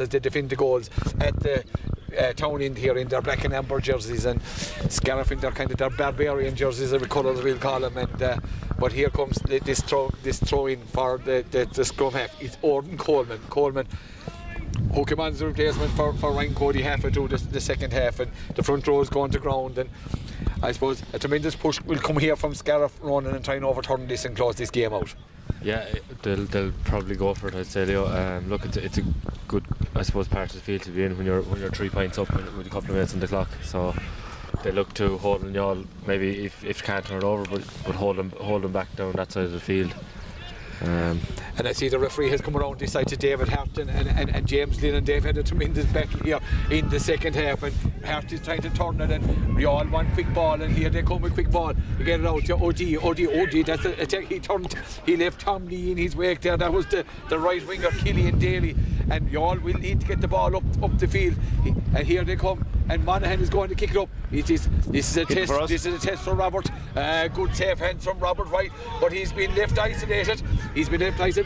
as they defend the goals at the town end here in their black and amber jerseys, and Scariff in their kind of their barbarian jerseys, every colour we'll call them. And but here comes this throw in for the scrum half. It's Orden Coleman who came on as a replacement for Ryan Cody halfway through the second half, and the front row is going to ground. And I suppose a tremendous push will come here from Scariff running and trying to overturn this and close this game out. Yeah, they'll probably go for it, I'd say, Leo. Look, it's a good, I suppose, part of the field to be in when you're 3 points up with a couple of minutes on the clock. So they look to hold y'all, maybe if they can't turn it over, but hold them back down that side of the field. And I see the referee has come around this side to David Hart and James Lynn, and they've had a tremendous battle here in the second half, and Hart is trying to turn it, and we all want quick ball, and here they come with quick ball. You get it out to OD, that's a attack. He left Tom Lee in his wake there. That was the right winger Killian Daly, and you all will need to get the ball up the field, and here they come, and Monaghan is going to kick it up. This is a test. This is a test for Robert. Good safe hands from Robert White, but he's been left isolated.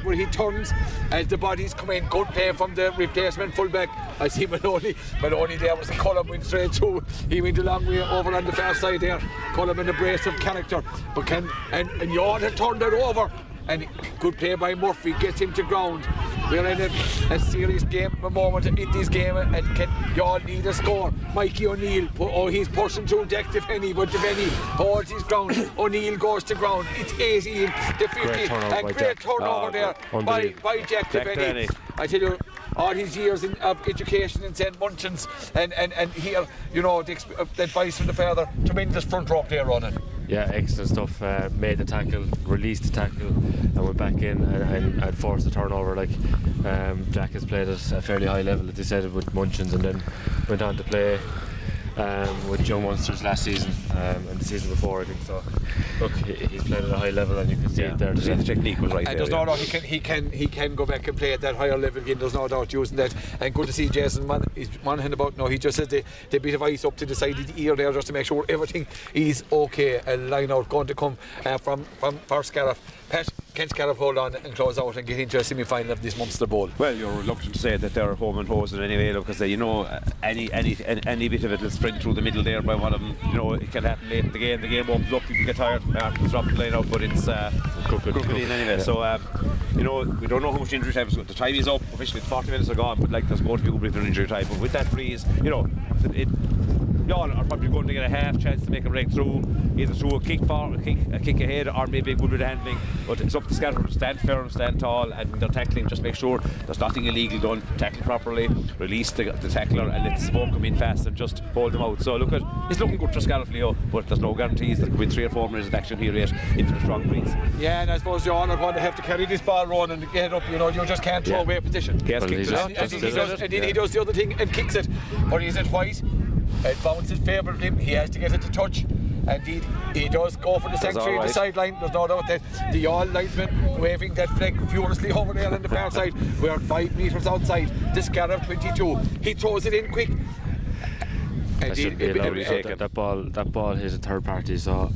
Where he turns as the bodies come in. Good play from the replacement fullback. I see Maloney there was a Cullum went straight through. He went a long way over on the far side there. Cullum in a brace of character, but and Yawn had turned it over, and good play by Murphy gets him to ground. We're in a serious game, a moment in this game, and y'all need a score. Mikey O'Neill, he's pushing through Jack Defenny, but Defenny holds his ground. O'Neill goes to ground. It's 18 to 50, and great turnover there by Jack Defenny. I tell you, all his years of education in St. Munchin's, and here, the advice from the father, tremendous front row up there running. Yeah, excellent stuff. Made the tackle, released the tackle, and went back in and forced the turnover. Jack has played at a fairly high level, as they said, with Munchins, and then went on to play with Young Munsters last season and the season before, I think. So, look, he's played at a high level, and you can see it there. The technique was right. And there's no doubt he can go back and play at that higher level again. There's no doubt using that. And good to see Jason Monaghan about now. He just said the bit of ice up to the side of the ear there just to make sure everything is okay. A line out going to come for Scariff. Pat, can Scariff hold on and close out and get into a semi-final of this Munster Bowl? Well, you're reluctant to say that they're home and hosing anyway, because any bit of it will sprint through the middle there by one of them. It can happen late in the game. The game opens up, people get tired, drop the line out, but it's crooked in anyway. Yeah. So we don't know how much injury time is. The time is up officially. 40 minutes are gone, but there's going to be a bit of injury time. But with that breeze, y'all are probably going to get a half chance to make a break through, either through a kick ahead, or maybe a good bit of handling. But it's up to Scariff to stand firm, stand tall, and when they're tackling, just make sure there's nothing illegal done. Tackle properly, release the tackler, and let the smoke come in fast and just hold them out. So it's looking good for Scariff, Leo, but there's no guarantees. There could be 3 or 4 minutes of action here yet into the strong breeze. Yeah, and I suppose y'all are going to have to carry this ball on and get it up. You just can't throw away position. He has kicked it out. And then he does the other thing and kicks it. But he's at White. It bounces favourably. He has to get it to touch, and he does go for the sanctuary on the sideline. There's no doubt that the all linesman waving that flag furiously over there on the far side. We are 5 metres outside the Scariff 22. He throws it in quick. That ball hit a third party, so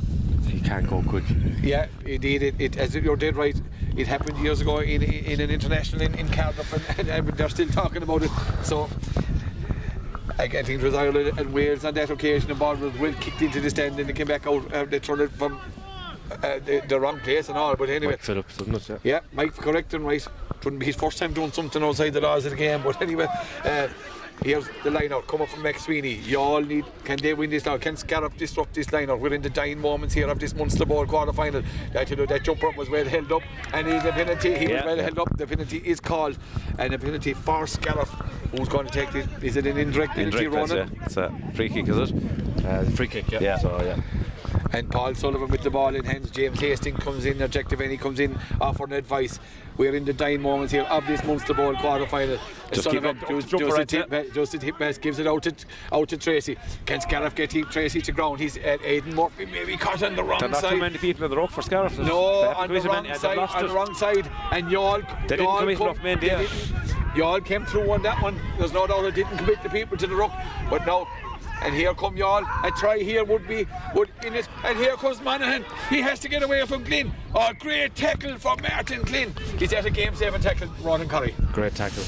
he can't go quick. Yeah, indeed. It as you're dead right. It happened years ago in an international in Cardiff, and they're still talking about it. So I think it was Ireland and Wales on that occasion. The ball was well kicked into the stand, and they came back out. They turned it from the wrong place and all. But anyway, Mike Phillips, wasn't it? Yeah, Mike correct and right. Wouldn't be his first time doing something outside the laws of the game. But anyway, here's the line out. Come up from Max Sweeney. You all need. Can they win this now? Can Scariff disrupt this line out? We're in the dying moments here of this Munster Bowl quarter-final. That jumper was well held up, and the penalty. He was well held up. The penalty is called, and the penalty for Scariff. Who's going to take this? Is it an indirect penalty, Ronan? It's a free kick, is it? Free kick, yeah. So, yeah. And Paul Sullivan with the ball in hands. James Hastings comes in, Jack Devaney comes in, offering advice. We're in the dying moments here of this Munster Bowl quarter-final. Sullivan just a tip pass, gives it out to Tracy. Can Scariff get Tracy to ground? He's at Aidan Murphy, maybe caught on the wrong side. Not too many people in the ruck for Scariff. No, on the wrong side. And y'all came through on that one. There's no doubt it didn't commit the people to the ruck, but now and here come y'all. A try here would in it, and here comes Monaghan. He has to get away from Glynn. Oh, great tackle from Martin Glynn. He's at a game-saving tackle, Ronan Curry. Great tackle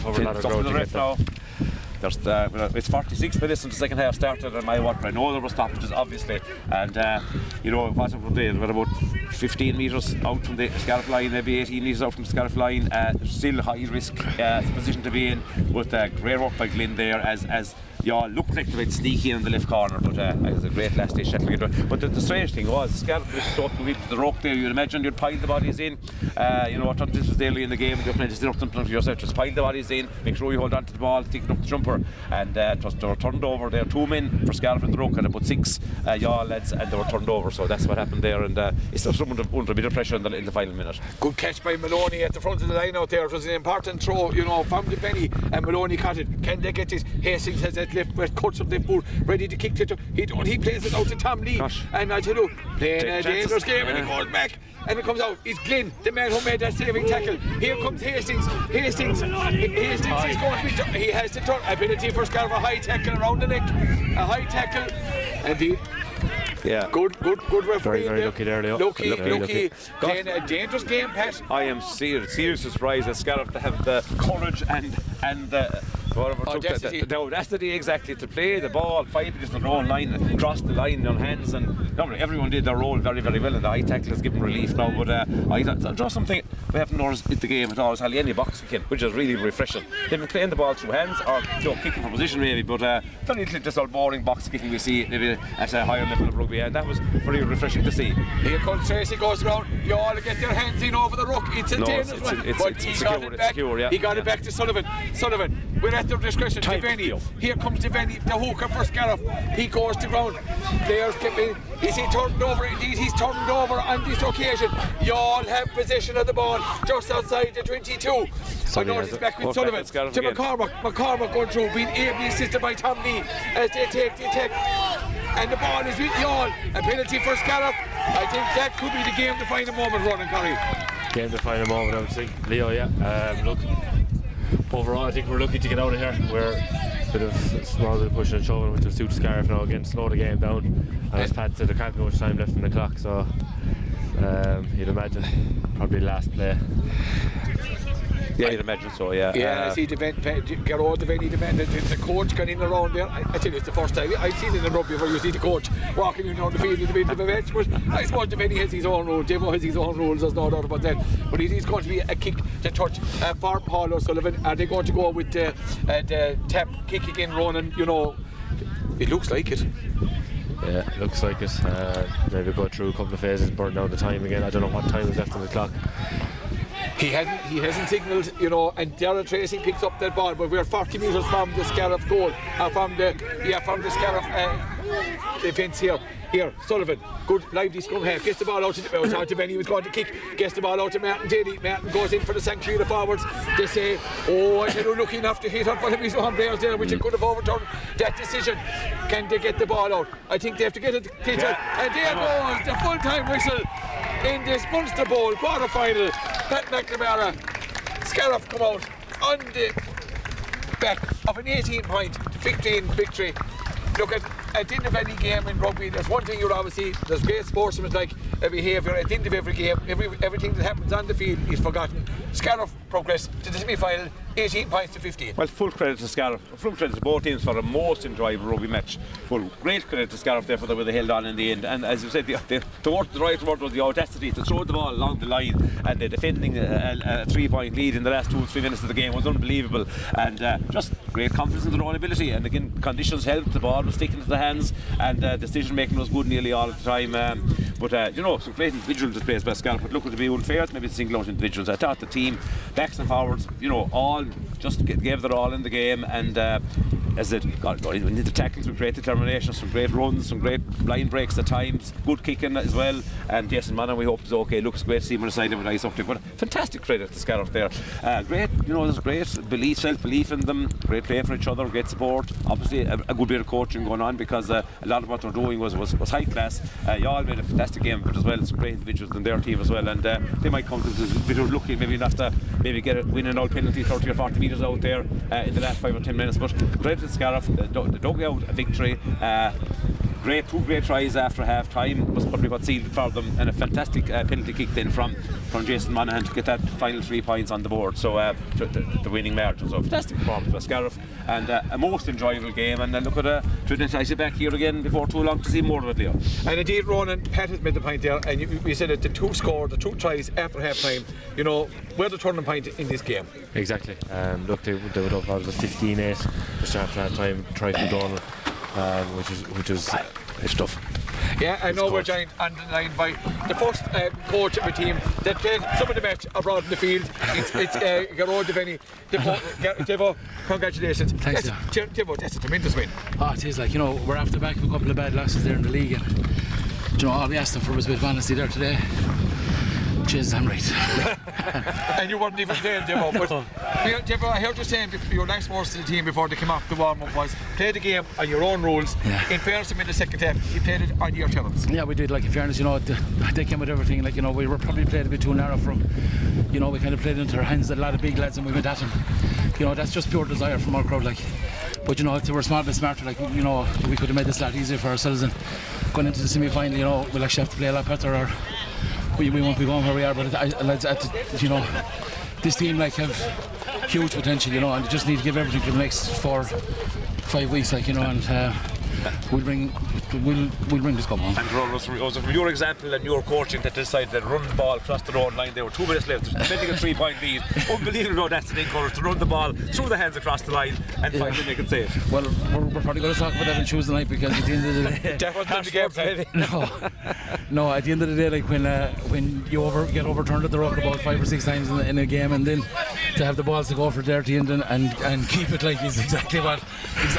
over a lot of ground to get that. It's 46 minutes in the second half started, and my work. I know there were stoppages, obviously, and what they were about 15 metres out from the scariff line, maybe 18 metres out from the scariff line. Still high risk position to be in, with great work by Glynn there as y'all looked like they went sneaky in the left corner, but it was a great last day settling it. But the strange thing was, Scariff was so weak to the rock there, you'd imagine you'd pile the bodies in. This was early in the game, you're playing to sit up for yourself, just pile the bodies in, make sure you hold on to the ball, taking up the jumper, and they were turned over. There were 2 men for Scariff in the rock and about 6 y'all lads, and they were turned over, so that's what happened there, and it's just under a bit of pressure in the final minute. Good catch by Maloney at the front of the line out there. It was an important throw, from the penny, and Maloney caught it. Can they get it? Hastings has that left where cuts up left boot, ready to kick it. He plays it out to Tom Lee. Gosh. And I tell you, playing a dangerous game, and he goes back and it comes out. It's Glynn, the man who made that saving tackle. Here comes Hastings is going to be he has to turn. Ability for Scariff, a high tackle around the neck, a high tackle. Indeed. Yeah. Good referee. Very lucky there, Leo. Lucky. Playing a dangerous game, Pat. I am seriously surprised at Scariff to have the courage and the audacity exactly to play the ball 5 meters in their own line and cross the line on hands, and everyone did their role very, very well, and the high tackle has given relief now. But I just something we haven't noticed in the game at all is hardly any box kicking, which is really refreshing. They've been playing the ball through hands or kicking for position maybe, but very little just all boring box kicking we see maybe at a higher level of rugby, and that was very refreshing to see. Here comes Tracy, goes around, you all get their hands in over the ruck. It's a dangerous one, but he got it back. He got it back to Sullivan. We're at their discretion. Devaney. Here comes Devaney, the hooker for Scariff. He goes to ground. Players keeping. Is he turned over? Indeed, he's turned over on this occasion. You all have possession of the ball just outside the 22. So now it's back with Sullivan to McCormack. McCormack going through, being ably assisted by Tom Lee as they take. And the ball is with y'all. A penalty for Scariff. I think that could be the game-defining moment, Ronan Curry. Game-defining moment, I would think. Leo, yeah. Look, overall, I think we're lucky to get out of here. We're a bit of small bit of pushing and shoving, which will suit Scariff now again, slow the game down. And as Pat said, there can't be much time left in the clock, so you'd imagine probably last play. Yeah, you'd imagine so, yeah. Yeah, I see the coach got in around there. I tell you, it's the first time I've seen it in rugby where you see the coach walking in around the field in the middle of a match. But I suppose Devaney has his own rules, Devo has his own rules, there's no doubt about that. But it is going to be a kick to touch for Paul O'Sullivan. Are they going to go with the tap kick again, Ronan? It looks like it. Yeah, it looks like it. Maybe go through a couple of phases, burn down the time again. I don't know what time is left on the clock. He hasn't signalled, and Darrell Tracy picks up that ball, but we're 40 metres from the Scariff goal, from the Scariff defence here. Here, Sullivan, good lively scrum half, gets the ball out to Benny, he was going to kick, gets the ball out to Martin Daly. Martin goes in for the sanctuary of the forwards. They say, I said, we're looking enough to hit on one of his own players there, which could have overturned that decision. Can they get the ball out? I think they have to get it. And there goes the full-time whistle in this Munster Bowl quarter-final. Pat McNamara, Scariff come out on the back of an 18-point 15 victory. Look, at the end of any game in rugby, there's one thing there's great sportsmanlike behaviour. At the end of every game, everything that happens on the field is forgotten. Scariff progress to the semi-final, 18 points to 15. Well, full credit to Scariff, full credit to both teams for a most enjoyable rugby match. Great credit to Scariff there for the way they held on in the end. And as you said, the right word was the audacity to throw the ball along the line, and the defending a 3-point lead in the last 2 or 3 minutes of the game was unbelievable. And just great confidence in their own ability. And again, conditions helped, the ball was sticking to the hands, and decision making was good nearly all the time. But some great individual displays by Scariff. But look, to be unfair, it's maybe single out individuals. I thought the team, backs and forwards, all just gave their all in the game, and as it got into the tackles with great determination, some great runs, some great line breaks at times, good kicking as well. And Jason Manning, we hope is okay. Looks great to see him on the side of a nice uptick. But fantastic credit to Scariff there. Great, there's great self-belief in them, great play for each other, great support. Obviously, a good bit of coaching going on, because a lot of what they're doing was high class. Y'all made a fantastic fantastic game of it as well. Some great individuals in their team as well, and they might come to a bit of lucky, maybe not to win an old penalty 30 or 40 metres out there in the last 5 or 10 minutes. But credit to Scariff, they dug out a victory. Two great tries after half time was probably what sealed it for them, and a fantastic penalty kick then from Jason Monaghan to get that final 3 points on the board. So the winning margin. So fantastic performance for Scariff, and a most enjoyable game. And look at to entice you back here again before too long to see more of it, Leo. And indeed, Ronan, Pat has made the point there, and you said that the 2 tries after half time, you know, were the turning point in this game. Exactly. Look, they would have about 15-8 just after that time, try from Donald, which is it's tough. Yeah, I know we're joined on the line by the first coach of a team that played some of the match abroad in the field. It's Garrod Devaney. Devo, congratulations. Thanks, Devo, that's a tremendous win. Oh, it is, like, you know, we're after back of a couple of bad losses there in the league, and you know, all we asked them for was a bit of honesty there today. Jesus, I'm right. And you weren't even there, Devo. But Devo, I heard you saying your last words to the team before they came off the warm-up was play the game on your own rules. Yeah. In fairness, in the second half, you played it on your terms. Yeah, we did. Like, in fairness, you know, they came with everything. Like, you know, we were probably played a bit too narrow from, you know, we kind of played into our hands a lot of big lads, and we went at them. You know, that's just pure desire from our crowd, like. But you know, if they were smart and smarter, like, you know, we could have made this a lot easier for ourselves, and going into the semi-final, you know, we'll actually have to play a lot better, or we won't be going where we are. But you know, this team like have huge potential, you know, and they just need to give everything for the next 4-5 weeks, like, you know, and we'll bring this cup home. And Ron, was it from your example and your coaching that decided to run the ball across the road line? There were 2 minutes left, defending a 3-point lead. Unbelievable, that's the encourage to run the ball through the hands across the line and finally make it safe. Well, we're probably going to talk about that on Tuesday night, because at the end of the day, That wasn't the game plan. no. At the end of the day, like, when you get overturned at the ruck about 5 or 6 times in a game, and then to have the balls to go for dirty and keep it, like, is exactly what.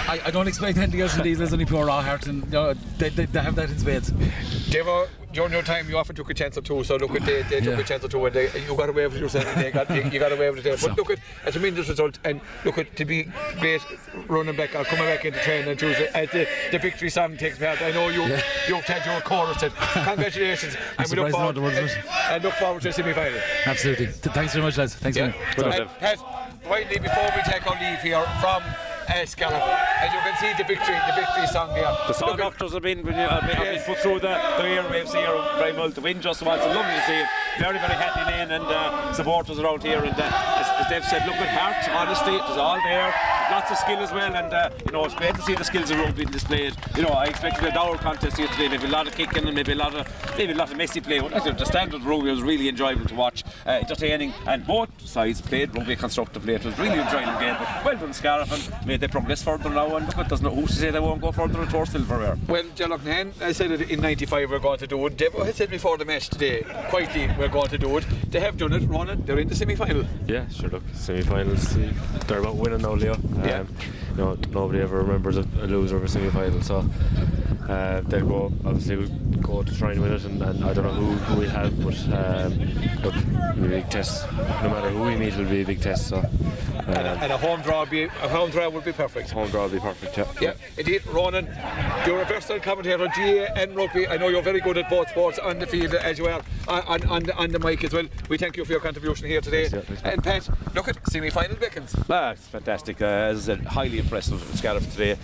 I don't expect anything else from these. There's only pure raw heart, and you know, they have that in spades. Devo, during your time, you often took a chance or two. So look at they took a chance or two, and you got away with it yourself. And you got away with it there. But look at a tremendous result, and look at to be great running back or coming back into training on Tuesday as the victory song takes part. I know you've had your chorus. And congratulations, and we look forward to the semi-final. Absolutely. Thanks very much, lads. Thanks very much. Pat, finally, before we take our leave here from Scariff, and you can see the victory song here. The song doctors have been put through the airwaves here very well. The wind just was lovely to see. Very, very happy man, and supporters around here. And as Dave said, look at heart, honesty, it was all there. Lots of skill as well, and you know, it's great to see the skills of rugby displayed. You know, I expected a dour contest yesterday, maybe a lot of kicking and maybe a lot of messy play. The standard rugby was really enjoyable to watch, entertaining, and both sides played rugby constructively. It was really enjoyable game. But well done, Scariff, and may they progress further now. And look, there's no who's to say they won't go further at Tour Silverware. Well, Jallochnahan, I said it in '95 we're going to do it. Devo had said before the match today, quietly, we're going to do it. They have done it, Ronan. They're in the semi-final. Yeah, sure. Look, semi-finals, they're about winning now, Leo. You know, nobody ever remembers a loser of a semi-final, so they'll go to try and win it, and I don't know who we have, but look, it'll be a big test. No matter who we meet, it'll be a big test. So and a home draw would be perfect. Home draw would be perfect. Yeah, indeed, Ronan. You're a versatile commentator, GA and rugby. I know you're very good at both sports on the field as you are on the mic as well. We thank you for your contribution here today. Thanks, and Pat, look at semi-final beckons. It's fantastic. As I said, highly impressive Scariff today.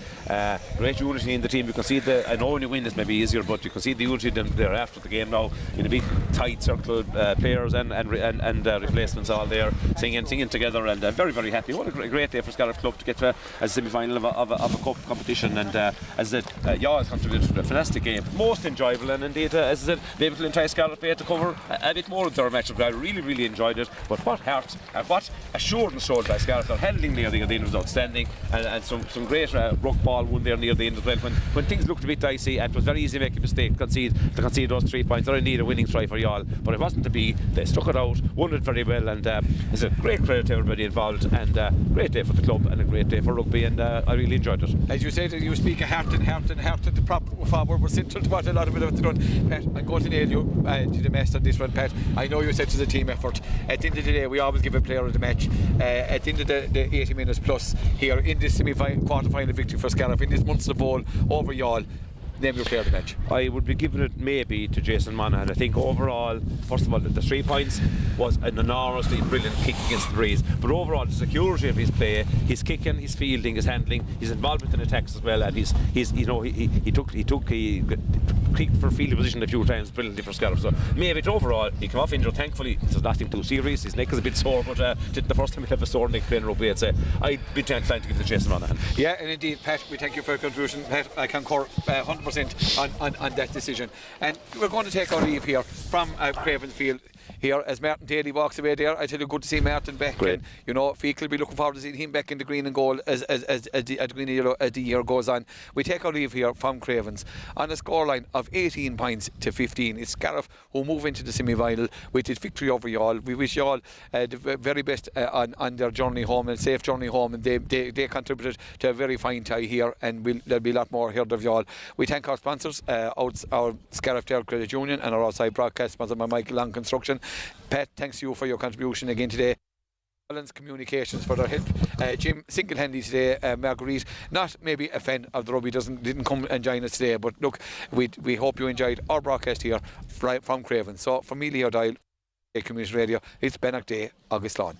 Great unity in the team. You can see I know when you win this may be easier, but you can see the unity there after the game now in a big tight circle, players and replacements all there singing together, and very, very happy. What a great day for Scariff Club to get to a semi-final of a cup competition, and as I said, it's contributed to a fantastic game, most enjoyable, and indeed, as I said, be able to entice Scariff to cover a bit more of their match. I really, really enjoyed it. But what heart and what assurance showed by Scariff. Their handling near the end was outstanding, and some great ruck ball won there near the end as well. When things looked a bit dicey, and it was very easy to make a mistake, to concede those 3 points. They're in need a winning try for y'all, but it wasn't to be. They stuck it out, won it very well, and it's a great credit to everybody involved, and great day for the club and a great day for rugby, and I really enjoyed it. As you said, you speak of heart, the prop forward was central to what a lot of it have done. Pat, I'm going to nail you to the mess on this one, Pat. I know you said it's a team effort. At the end of the day, we always give a player of the match. At the end of the 80 minutes plus here in this semi-final, quarter-final victory for Scariff in this Munster Bowl over y'all. name your player of the match. I would be giving it maybe to Jason Monaghan. I think overall, first of all, the 3 points was an enormously brilliant kick against the breeze. But overall, the security of his play, his kicking, his fielding, his handling, his involvement in attacks as well, and he kicked for fielding position a few times brilliantly for Scariff. So maybe overall, he came off injured. Thankfully, there's nothing too serious. His neck is a bit sore, but the first time he'd have a sore neck playing rugby, I'd say I'd be inclined to give it to Jason Monaghan. Yeah, and indeed, Pat, we thank you for your contribution. Pat, I concur 100% on that decision. And we're going to take our leave here from Craven's Field. Here, as Martin Daly walks away there, I tell you, good to see Martin back. Great. And you know, Feek will be looking forward to seeing him back in the green and gold as the green and yellow as the year goes on. We take our leave here from Cravens on a scoreline of 18 points to 15. It's Scariff who move into the semi-final with its victory over you all. We wish you all the very best on their journey home, and safe journey home. And they contributed to a very fine tie here, and there'll be a lot more heard of you all. We thank our sponsors, our Scariff Dale Credit Union, and our outside broadcast sponsor by Michael Long Construction. Pat, thanks to you for your contribution again today. Collins Communications for their help. Jim, single-handedly today. Marguerite, not maybe a fan of the rugby, didn't come and join us today, but look, we hope you enjoyed our broadcast here from Craven. So, from me, Leo Dial, Community Radio, it's Bennock Day, August Lawn.